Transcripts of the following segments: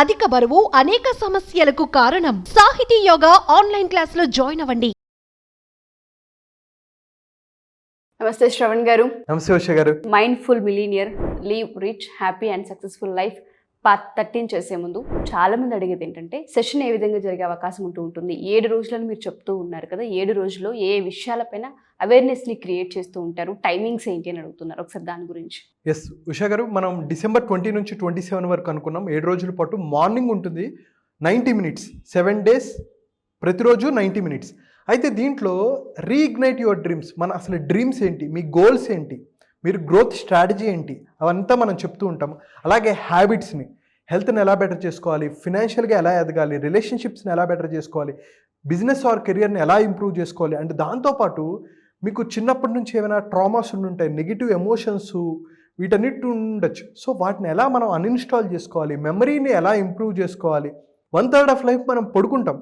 అధిక బరువు అనేక సమస్యలకు కారణం. సాహితీ యోగా ఆన్లైన్ క్లాసులో జాయిన్ అవ్వండి. నమస్తే శ్రవణ్ గారు. నమస్తే ఉష గారు. Mindful millionaire leave rich happy and successful life part 13 చేసే ముందు చాలా మంది అడిగేది ఏంటంటే సెషన్ ఏ విధంగా జరిగే అవకాశం ఉంటుంది. 7 రోజులను మీరు చెప్తూ ఉన్నారు కదా, 7 రోజుల్లో ఏ విషయాలపైన అవేర్నెస్ని క్రియేట్ చేస్తూ ఉంటారు, టైమింగ్స్ ఏంటి అని అడుగుతున్నారు. ఒకసారి దాని గురించి. ఎస్ ఉష గారు, మనం December 20 నుంచి 27 వరకు అనుకున్నాం. 7 రోజుల పాటు మార్నింగ్ ఉంటుంది 90 మినిట్స్, 7 డేస్, ప్రతిరోజు 90 మినిట్స్. అయితే దీంట్లో రీఇగ్నైట్ యువర్ డ్రీమ్స్, మన అసలు డ్రీమ్స్ ఏంటి, మీ గోల్స్ ఏంటి, మీరు గ్రోత్ స్ట్రాటజీ ఏంటి, అవంతా మనం చెప్తూ ఉంటాము. అలాగే హ్యాబిట్స్ని, హెల్త్ని ఎలా బెటర్ చేసుకోవాలి, ఫినాన్షియల్గా ఎలా ఎదగాలి, రిలేషన్షిప్స్ని ఎలా బెటర్ చేసుకోవాలి, బిజినెస్ ఆర్ కెరియర్ని ఎలా ఇంప్రూవ్ చేసుకోవాలి. అండ్ దాంతోపాటు మీకు చిన్నప్పటి నుంచి ఏమైనా ట్రామాస్ ఉండుంటాయి, నెగిటివ్ ఎమోషన్స్, వీటన్నిటి ఉండొచ్చు. సో వాటిని ఎలా మనం అన్ఇన్స్టాల్ చేసుకోవాలి, మెమరీని ఎలా ఇంప్రూవ్ చేసుకోవాలి. 1/3 ఆఫ్ లైఫ్ మనం పడుకుంటాం.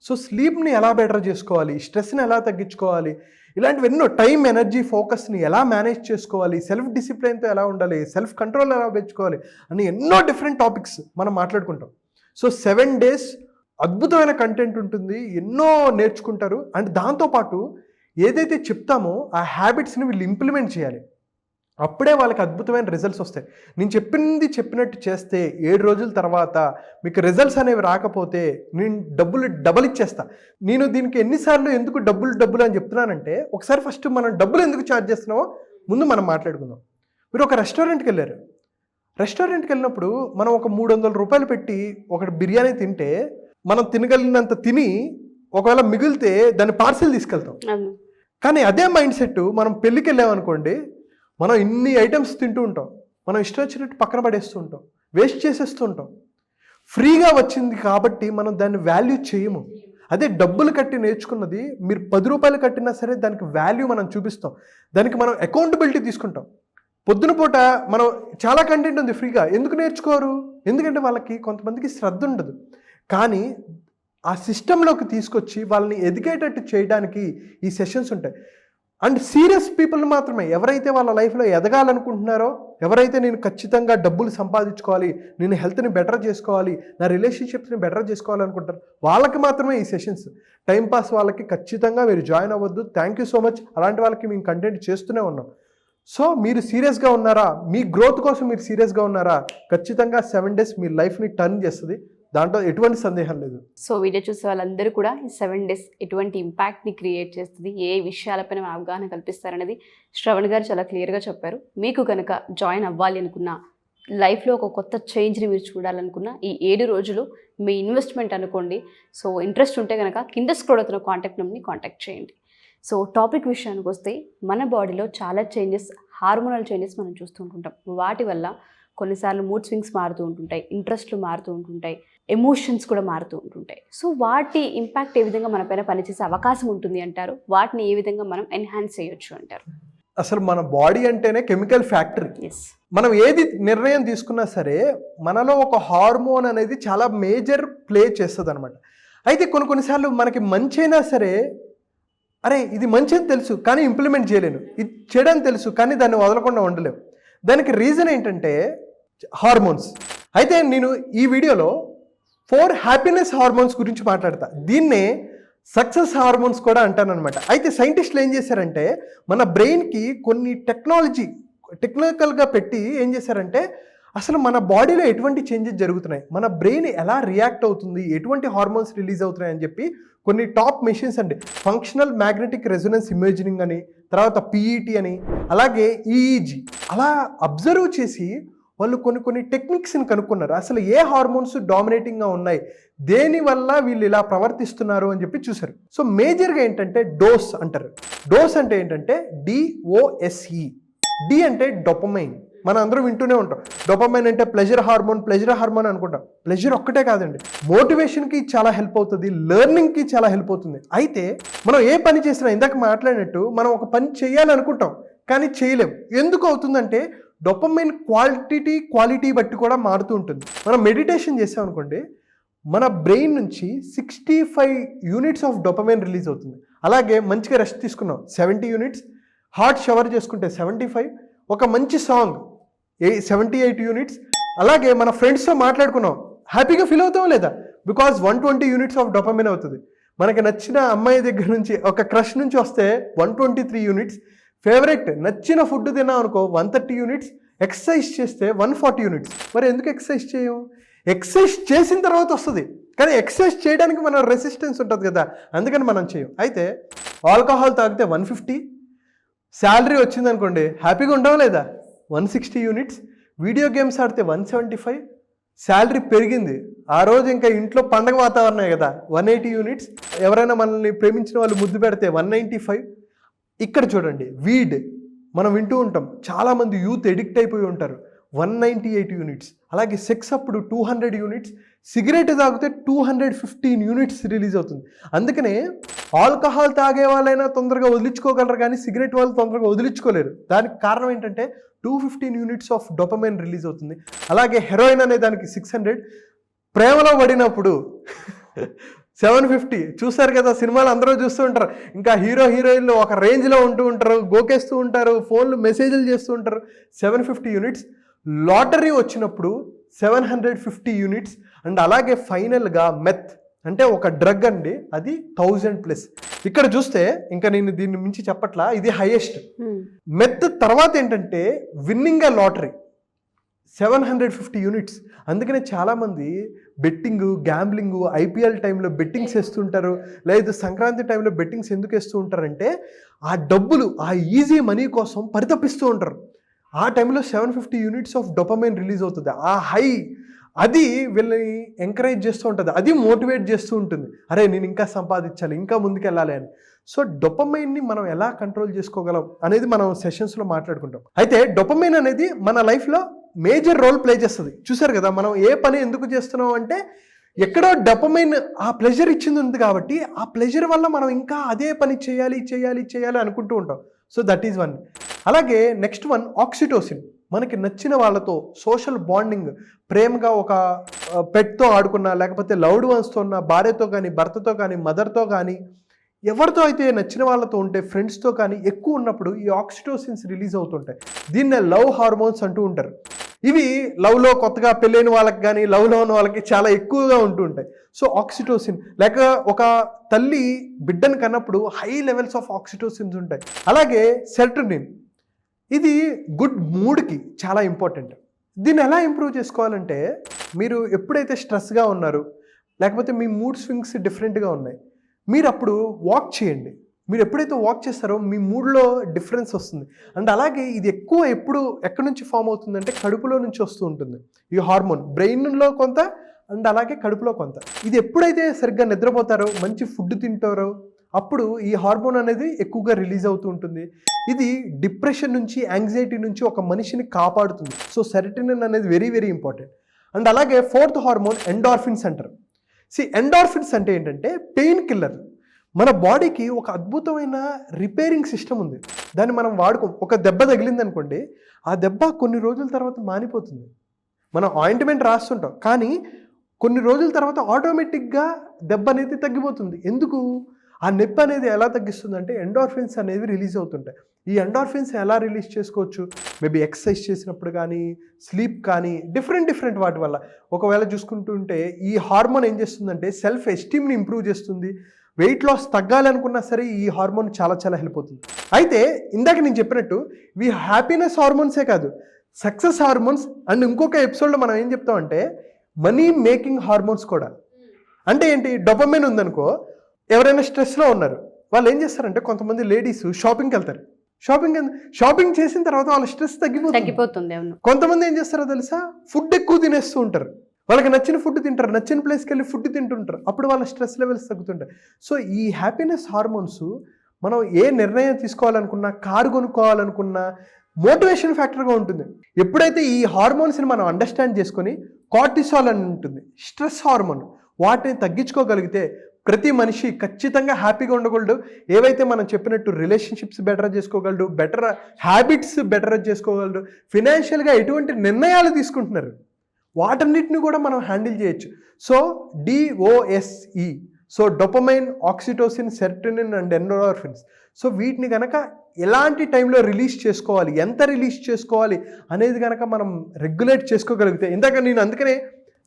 సో స్లీప్ని ఎలా బెటర్ చేసుకోవాలి, స్ట్రెస్ని ఎలా తగ్గించుకోవాలి, ఇలాంటివి ఎన్నో, టైం, ఎనర్జీ, ఫోకస్ని ఎలా మేనేజ్ చేసుకోవాలి, సెల్ఫ్ డిసిప్లిన్తో ఎలా ఉండాలి, సెల్ఫ్ కంట్రోల్ ఎలా పెంచుకోవాలి అని ఎన్నో డిఫరెంట్ టాపిక్స్ మనం మాట్లాడుకుంటాం. సో 7 డేస్ అద్భుతమైన కంటెంట్ ఉంటుంది, ఎన్నో నేర్చుకుంటారు. అండ్ దాంతోపాటు ఏదైతే చెప్తామో ఆ హ్యాబిట్స్ని వీళ్ళు ఇంప్లిమెంట్ చేయాలి. అప్పుడే వాళ్ళకి అద్భుతమైన రిజల్ట్స్ వస్తాయి. నేను చెప్పింది చెప్పినట్టు చేస్తే 7 రోజుల తర్వాత మీకు రిజల్ట్స్ అనేవి రాకపోతే నేను డబ్బులు డబల్ ఇచ్చేస్తా. నేను దీనికి ఎన్నిసార్లు ఎందుకు డబ్బులు అని చెప్తున్నానంటే, ఒకసారి ఫస్ట్ మనం డబ్బులు ఎందుకు ఛార్జ్ చేస్తున్నామో ముందు మనం మాట్లాడుకుందాం. మీరు ఒక రెస్టారెంట్కి వెళ్ళారు. రెస్టారెంట్కి వెళ్ళినప్పుడు మనం ఒక 300 రూపాయలు పెట్టి ఒక బిర్యానీ తింటే మనం తినగలిగినంత తిని ఒకవేళ మిగిలితే దాన్ని పార్సిల్ తీసుకెళ్తాం. కానీ అదే మైండ్ సెట్ మనం పెళ్ళికి వెళ్ళామనుకోండి, మనం ఇన్ని ఐటమ్స్ తింటూ ఉంటాం, మనం ఇష్టం వచ్చినట్టు పక్కన పడేస్తూ ఉంటాం, వేస్ట్ చేసేస్తూ ఉంటాం. ఫ్రీగా వచ్చింది కాబట్టి మనం దాన్ని వాల్యూ చేయము. అదే డబ్బులు కట్టి నేర్చుకున్నది, మీరు 10 రూపాయలు కట్టినా సరే దానికి వాల్యూ మనం చూపిస్తాం, దానికి మనం అకౌంటబిలిటీ తీసుకుంటాం. పొద్దున పూట మనం చాలా కంటెంట్ ఉంది ఫ్రీగా, ఎందుకు నేర్చుకోరు? ఎందుకంటే వాళ్ళకి కొంతమందికి శ్రద్ధ ఉండదు. కానీ ఆ సిస్టంలోకి తీసుకొచ్చి వాళ్ళని ఎదిగేటట్టు చేయడానికి ఈ సెషన్స్ ఉంటాయి. అండ్ సీరియస్ పీపుల్ మాత్రమే, ఎవరైతే వాళ్ళ లైఫ్లో ఎదగాలనుకుంటున్నారో, ఎవరైతే నేను ఖచ్చితంగా డబ్బులు సంపాదించుకోవాలి, నేను హెల్త్ని బెటర్ చేసుకోవాలి, నా రిలేషన్షిప్స్ని బెటర్ చేసుకోవాలనుకుంటారు, వాళ్ళకి మాత్రమే ఈ సెషన్స్. టైంపాస్ వాళ్ళకి ఖచ్చితంగా మీరు జాయిన్ అవ్వద్దు. Thank you so much. అలాంటి వాళ్ళకి మేము కంటెంట్ చేస్తూనే ఉన్నాం. సో మీరు సీరియస్గా ఉన్నారా, మీ గ్రోత్ కోసం మీరు సీరియస్గా ఉన్నారా, ఖచ్చితంగా 7 డేస్ మీ లైఫ్ని టర్న్ చేస్తుంది, దాంట్లో ఎటువంటి సందేహం లేదు. సో వీడియో చూసే వాళ్ళందరూ కూడా ఈ 7 డేస్ ఎటువంటి ఇంపాక్ట్ని క్రియేట్ చేస్తుంది, ఏ విషయాలపైన అవగాహన కల్పిస్తారనేది శ్రవణ్ గారు చాలా క్లియర్గా చెప్పారు. మీకు కనుక జాయిన్ అవ్వాలి అనుకున్న, లైఫ్లో ఒక కొత్త చేంజ్ని మీరు చూడాలనుకున్న, ఈ 7 రోజులు మీ ఇన్వెస్ట్మెంట్ అనుకోండి. సో ఇంట్రెస్ట్ ఉంటే కనుక కింద స్క్రోల్ అవుతున్న కాంటాక్ట్ నెంబర్ని కాంటాక్ట్ చేయండి. సో టాపిక్ విషయానికి వస్తే, మన బాడీలో చాలా చేంజెస్, హార్మోనల్ చేంజెస్ మనం చూస్తూ ఉంటుంటాం. వాటి వల్ల కొన్నిసార్లు మూడ్ స్వింగ్స్ మారుతూ ఉంటుంటాయి, ఇంట్రెస్ట్లు మారుతూ ఉంటుంటాయి, ఎమోషన్స్ కూడా మారుతూ ఉంటుంటాయి. సో వాటి ఇంపాక్ట్ ఏ విధంగా మన పైన పనిచేసే అవకాశం ఉంటుంది అంటారు, వాటిని ఏ విధంగా మనం ఎన్హాన్స్ చేయొచ్చు అంటారు? అసలు మన బాడీ అంటేనే కెమికల్ ఫ్యాక్టరీ. మనం ఏది నిర్ణయం తీసుకున్నా సరే మనలో ఒక హార్మోన్ అనేది చాలా మేజర్ ప్లే చేస్తుంది అనమాట. అయితే కొన్నిసార్లు మనకి మంచి అయినా సరే, అరే ఇది మంచి అని తెలుసు కానీ ఇంప్లిమెంట్ చేయలేను, ఇది చెడని తెలుసు కానీ దాన్ని వదలకుండా ఉండలేము. దానికి రీజన్ ఏంటంటే హార్మోన్స్. అయితే నేను ఈ వీడియోలో 4 హ్యాపీనెస్ హార్మోన్స్ గురించి మాట్లాడతా. దీన్నే సక్సెస్ హార్మోన్స్ కూడా అంటానన్నమాట. అయితే సైంటిస్టులు ఏం చేశారంటే, మన బ్రెయిన్కి కొన్ని టెక్నికల్గా పెట్టి ఏం చేశారంటే, అసలు మన బాడీలో ఎటువంటి చేంజెస్ జరుగుతున్నాయి, మన బ్రెయిన్ ఎలా రియాక్ట్ అవుతుంది, ఎటువంటి హార్మోన్స్ రిలీజ్ అవుతున్నాయి అని చెప్పి కొన్ని టాప్ మెషిన్స్ అండి, ఫంక్షనల్ మ్యాగ్నెటిక్ రెజొనెన్స్ ఇమేజింగ్ అని, తర్వాత PET అని, అలాగే EEG, అలా అబ్జర్వ్ చేసి వాళ్ళు కొన్ని టెక్నిక్స్ని కనుక్కున్నారు. అసలు ఏ హార్మోన్స్ డామినేటింగ్గా ఉన్నాయి, దేనివల్ల వీళ్ళు ఇలా ప్రవర్తిస్తున్నారు అని చెప్పి చూశారు. సో మేజర్గా ఏంటంటే డోస్ అంటారు. డోస్ అంటే ఏంటంటే DOSE. డి అంటే డోపమైన్. మనం అందరం వింటూనే ఉంటాం, డోపమైన్ అంటే ప్లెజర్ హార్మోన్ అనుకుంటాం. ప్లెజర్ ఒక్కటే కాదండి, మోటివేషన్కి చాలా హెల్ప్ అవుతుంది, లెర్నింగ్కి చాలా హెల్ప్ అవుతుంది. అయితే మనం ఏ పని చేసినా, ఇందాక మాట్లాడినట్టు, మనం ఒక పని చేయాలనుకుంటాం కానీ చేయలేం. ఎందుకు అవుతుందంటే డోపమైన్ క్వాలిటీ బట్టి కూడా మారుతూ ఉంటుంది. మనం మెడిటేషన్ చేసామనుకోండి, మన బ్రెయిన్ నుంచి 65 యూనిట్స్ ఆఫ్ డోపమైన్ రిలీజ్ అవుతుంది. అలాగే మంచిగా రెస్ట్ తీసుకున్నాం 70 యూనిట్స్, హాట్ షవర్ చేసుకుంటే 75, ఒక మంచి సాంగ్ 78 యూనిట్స్, అలాగే మన ఫ్రెండ్స్తో మాట్లాడుకున్నాం హ్యాపీగా ఫీల్ అవుతాం లేదా? బికాజ్ 120 యూనిట్స్ ఆఫ్ డోపమైన్ అవుతుంది. మనకి నచ్చిన అమ్మాయి దగ్గర నుంచి ఒక క్రష్ నుంచి వస్తే 123 యూనిట్స్, ఫేవరెట్ నచ్చిన ఫుడ్ తిన్నాం అనుకో 130 యూనిట్స్, ఎక్సర్సైజ్ చేస్తే 140 యూనిట్స్. మరి ఎందుకు ఎక్సర్సైజ్ చేయం? ఎక్సర్సైజ్ చేసిన తర్వాత వస్తుంది, కానీ ఎక్సర్సైజ్ చేయడానికి మన రెసిస్టెన్స్ ఉంటుంది కదా, అందుకని మనం చేయం. అయితే ఆల్కహాల్ తాగితే 150, శాలరీ వచ్చింది అనుకోండి హ్యాపీగా ఉండవు లేదా 160 యూనిట్స్, వీడియో గేమ్స్ ఆడితే 175, శాలరీ పెరిగింది ఆ రోజు ఇంకా ఇంట్లో పండగ వాతావరణమే కదా 180 యూనిట్స్, ఎవరైనా మనల్ని ప్రేమించిన వాళ్ళు ముద్దు పెడితే 195. ఇక్కడ చూడండి వీడ్ మనం వింటూ ఉంటాం, చాలామంది యూత్ ఎడిక్ట్ అయిపోయి ఉంటారు, 198 యూనిట్స్. అలాగే సెక్స్ అప్పుడు 200 యూనిట్స్, సిగరెట్ తాగితే 215 యూనిట్స్ రిలీజ్ అవుతుంది. అందుకనే ఆల్కహాల్ తాగే వాళ్ళైనా తొందరగా వదిలించుకోగలరు, కానీ సిగరెట్ వాళ్ళు తొందరగా వదిలించుకోలేరు. దానికి కారణం ఏంటంటే 215 యూనిట్స్ ఆఫ్ డోపమైన్ రిలీజ్ అవుతుంది. అలాగే హెరోయిన్ అనే దానికి 600, ప్రేమలో పడినప్పుడు 750. చూస్తారు కదా సినిమాలు అందరూ చూస్తూ ఉంటారు, ఇంకా హీరోయిన్లు ఒక రేంజ్లో ఉంటూ ఉంటారు, గోకేస్తూ ఉంటారు, ఫోన్లు మెసేజ్లు చేస్తూ ఉంటారు, 750 యూనిట్స్. లాటరీ వచ్చినప్పుడు 750 యూనిట్స్. అండ్ అలాగే ఫైనల్గా మెత్ అంటే ఒక డ్రగ్ అండి, అది 1000+. ఇక్కడ చూస్తే ఇంకా నేను దీన్ని మించి చెప్పట్లా, ఇది హైయెస్ట్. మెత్ తర్వాత ఏంటంటే విన్నింగ్ అ లాటరీ 750 యూనిట్స్. అందుకనే చాలామంది బెట్టింగ్, గ్యాంబ్లింగ్, ఐపీఎల్ టైంలో బెట్టింగ్స్ వేస్తుంటారు, లేదు సంక్రాంతి టైంలో బెట్టింగ్స్ ఎందుకు వేస్తూ ఉంటారంటే ఆ డబ్బులు, ఆ ఈజీ మనీ కోసం పరితపిస్తూ ఉంటారు. ఆ టైంలో 750 యూనిట్స్ ఆఫ్ డోపమైన్ రిలీజ్ అవుతుంది. ఆ హై అది వీళ్ళని ఎంకరేజ్ చేస్తూ ఉంటుంది, అది మోటివేట్ చేస్తూ ఉంటుంది, అరే నేను ఇంకా సంపాదించాలి, ఇంకా ముందుకెళ్ళాలి అని. సో డోపమైన్ని మనం ఎలా కంట్రోల్ చేసుకోగలం అనేది మనం సెషన్స్లో మాట్లాడుకుంటాం. అయితే డోపమైన్ అనేది మన లైఫ్లో మేజర్ రోల్ ప్లే చేస్తుంది. చూసారు కదా, మనం ఏ పని ఎందుకు చేస్తున్నాం అంటే ఎక్కడో డోపమైన్ ఆ ప్లెజర్ ఇచ్చింది ఉంది కాబట్టి ఆ ప్లెజర్ వల్ల మనం ఇంకా అదే పని చేయాలి అనుకుంటూ ఉంటాం. So that is one. అలాగే నెక్స్ట్ వన్ ఆక్సిటోసిన్. మనకి నచ్చిన వాళ్ళతో సోషల్ బాండింగ్, ప్రేమగా ఒక పెట్తో ఆడుకున్నా, లేకపోతే లవ్డ్ వన్స్తో ఉన్న, భార్యతో కానీ, భర్తతో కానీ, మదర్తో కానీ, ఎవరితో అయితే నచ్చిన వాళ్ళతో ఉంటే, ఫ్రెండ్స్తో కానీ ఎక్కువ ఉన్నప్పుడు ఈ ఆక్సిటోసిన్స్ రిలీజ్ అవుతుంటాయి. దీన్నే లవ్ హార్మోన్స్ అంటూ ఉంటారు. ఇవి లవ్లో కొత్తగా పెళ్ళైన వాళ్ళకి కానీ, లవ్లో ఉన్న వాళ్ళకి చాలా ఎక్కువగా ఉంటూ ఉంటాయి. సో ఆక్సిటోసిన్, లేక ఒక తల్లి బిడ్డను కన్నప్పుడు హై లెవెల్స్ ఆఫ్ ఆక్సిటోసిన్స్ ఉంటాయి. అలాగే సెరోటోనిన్, ఇది గుడ్ మూడ్కి చాలా ఇంపార్టెంట్. దీన్ని ఎలా ఇంప్రూవ్ చేసుకోవాలంటే, మీరు ఎప్పుడైతే స్ట్రెస్గా ఉన్నారు, లేకపోతే మీ మూడ్ స్వింగ్స్ డిఫరెంట్గా ఉన్నాయి, మీరు అప్పుడు వాక్ చేయండి. మీరు ఎప్పుడైతే వాక్ చేస్తారో మీ మూడ్లో డిఫరెన్స్ వస్తుంది. అండ్ అలాగే ఇది ఎక్కువ ఎక్కడి నుంచి ఫామ్ అవుతుందంటే కడుపులో నుంచి వస్తూ ఉంటుంది ఈ హార్మోన్, బ్రెయిన్లో కొంత అండ్ అలాగే కడుపులో కొంత. ఇది ఎప్పుడైతే సరిగ్గా నిద్రపోతారో, మంచి ఫుడ్ తింటారో, అప్పుడు ఈ హార్మోన్ అనేది ఎక్కువగా రిలీజ్ అవుతూ ఉంటుంది. ఇది డిప్రెషన్ నుంచి, యాంగ్జైటీ నుంచి ఒక మనిషిని కాపాడుతుంది. సో సెరోటోనిన్ అనేది వెరీ వెరీ ఇంపార్టెంట్. అండ్ అలాగే ఫోర్త్ హార్మోన్ ఎండార్ఫిన్స్ అంటారు. ఎండార్ఫిన్స్ అంటే ఏంటంటే పెయిన్ కిల్లర్. మన బాడీకి ఒక అద్భుతమైన రిపేరింగ్ సిస్టమ్ ఉంది, దాన్ని మనం వాడుకోం. ఒక దెబ్బ తగిలింది అనుకోండి, ఆ దెబ్బ కొన్ని రోజుల తర్వాత మానిపోతుంది. మనం ఆయింట్మెంట్ రాస్తుంటాం, కానీ కొన్ని రోజుల తర్వాత ఆటోమేటిక్గా దెబ్బ అనేది తగ్గిపోతుంది. ఎందుకు? ఆ నొప్పి అనేది ఎలా తగ్గిస్తుంది అంటే ఎండార్ఫిన్స్ అనేవి రిలీజ్ అవుతుంటాయి. ఈ ఎండార్ఫిన్స్ ఎలా రిలీజ్ చేసుకోవచ్చు? మేబీ ఎక్సర్సైజ్ చేసినప్పుడు కానీ, స్లీప్ కానీ, డిఫరెంట్ వాటి వల్ల. ఒకవేళ చూసుకుంటుంటే ఈ హార్మోన్ ఏం చేస్తుందంటే సెల్ఫ్ ఎస్టీమ్ని ఇంప్రూవ్ చేస్తుంది. వెయిట్ లాస్ తగ్గాలనుకున్నా సరే ఈ హార్మోన్ చాలా హెల్ప్ అవుతుంది. అయితే ఇందాక నేను చెప్పినట్టు ఇవి హ్యాపీనెస్ హార్మోన్సే కాదు, సక్సెస్ హార్మోన్స్. అండ్ ఇంకొక ఎపిసోడ్లో మనం ఏం చెప్తామంటే మనీ మేకింగ్ హార్మోన్స్ కూడా. అంటే ఏంటి? డోపమైన్ ఉందనుకో, ఎవరైనా స్ట్రెస్లో ఉన్నారు, వాళ్ళు ఏం చేస్తారంటే కొంతమంది లేడీస్ షాపింగ్కి వెళ్తారు. షాపింగ్ చేసిన తర్వాత వాళ్ళ స్ట్రెస్ తగ్గిపోతుంది. కొంతమంది ఏం చేస్తారో తెలుసా? ఫుడ్ ఎక్కువ తినేస్తూ ఉంటారు. వాళ్ళకి నచ్చిన ఫుడ్ తింటారు, నచ్చిన ప్లేస్కి వెళ్ళి ఫుడ్ తింటుంటారు, అప్పుడు వాళ్ళ స్ట్రెస్ లెవెల్స్ తగ్గుతుంటాయి. సో ఈ హ్యాపీనెస్ హార్మోన్స్ మనం ఏ నిర్ణయం తీసుకోవాలనుకున్నా, కారు కొనుక్కోవాలనుకున్నా మోటివేషన్ ఫ్యాక్టర్గా ఉంటుంది. ఎప్పుడైతే ఈ హార్మోన్స్ని మనం అండర్స్టాండ్ చేసుకొని, కార్టిసాల్ అని ఉంటుంది స్ట్రెస్ హార్మోన్, వాటిని తగ్గించుకోగలిగితే ప్రతి మనిషి ఖచ్చితంగా హ్యాపీగా ఉండగలడు. ఏవైతే మనం చెప్పినట్టు రిలేషన్షిప్స్ బెటర్ చేసుకోగలడు, బెటర్ హ్యాబిట్స్ బెటర్ చేసుకోగలడు, ఫినాన్షియల్గా ఎటువంటి నిర్ణయాలు తీసుకుంటున్నారు వాటన్నిటిని కూడా మనం హ్యాండిల్ చేయొచ్చు. So DOSE, so dopamine, oxytocin, serotonin and endorphins. So వీటిని కనుక ఎలాంటి టైంలో రిలీజ్ చేసుకోవాలి, ఎంత రిలీజ్ చేసుకోవాలి అనేది కనుక మనం రెగ్యులేట్ చేసుకోగలిగితే, ఇందాక నేను అందుకనే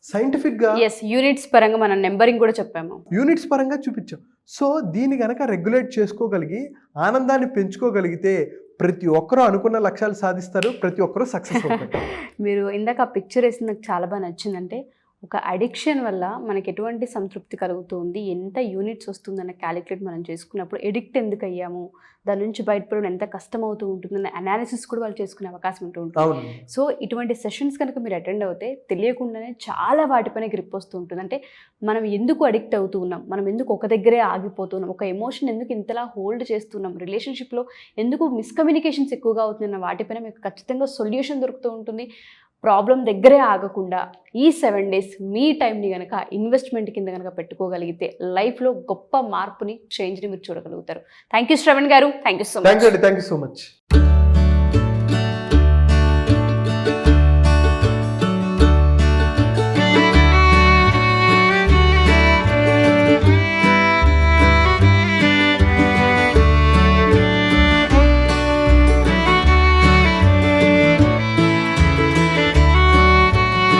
సైంటిఫిక్గా ఎస్, యూనిట్స్ పరంగా మనం నెంబరింగ్ కూడా చెప్పాము. యూనిట్స్ పరంగా చూపించాం. సో దీన్ని కనుక రెగ్యులేట్ చేసుకోగలిగి ఆనందాన్ని పెంచుకోగలిగితే ప్రతి ఒక్కరూ అనుకున్న లక్ష్యాలు సాధిస్తారు, ప్రతి ఒక్కరూ సక్సెస్ అవుతారు. మీరు ఇందాక ఆ పిక్చర్ వేసి నాకు చాలా బాగా నచ్చిందంటే, ఒక అడిక్షన్ వల్ల మనకి ఎటువంటి సంతృప్తి కలుగుతుంది, ఎంత యూనిట్స్ వస్తుందన్న క్యాలిక్యులేట్ మనం చేసుకున్నప్పుడు ఎడిక్ట్ ఎందుకు అయ్యాము, దాని నుంచి బయటపడడం ఎంత కష్టం అవుతూ ఉంటుందన్న అనాలిసిస్ కూడా వాళ్ళు చేసుకునే అవకాశం ఉంటూ ఉంటుంది. అవును. సో ఇటువంటి సెషన్స్ కనుక మీరు అటెండ్ అవుతే తెలియకుండానే చాలా వాటిపైన గ్రిప్ వస్తూ ఉంటుంది. అంటే మనం ఎందుకు అడిక్ట్ అవుతూ ఉన్నాం, మనం ఎందుకు ఒక దగ్గరే ఆగిపోతున్నాం, ఒక ఎమోషన్ ఎందుకు ఇంతలా హోల్డ్ చేస్తున్నాం, రిలేషన్షిప్లో ఎందుకు మిస్కమ్యూనికేషన్స్ ఎక్కువగా అవుతుందన్న వాటిపైన మీకు ఖచ్చితంగా సొల్యూషన్ దొరుకుతూ ఉంటుంది. ప్రాబ్లం దగ్గరే ఆగకుండా ఈ 7 days మీ టైంని కనుక ఇన్వెస్ట్మెంట్ కింద కనుక పెట్టుకోగలిగితే లైఫ్లో గొప్ప మార్పుని, చేంజ్ని మీరు చూడగలుగుతారు. థ్యాంక్ యూ శ్రవణ్ గారు, thank you so much. Thank you so much.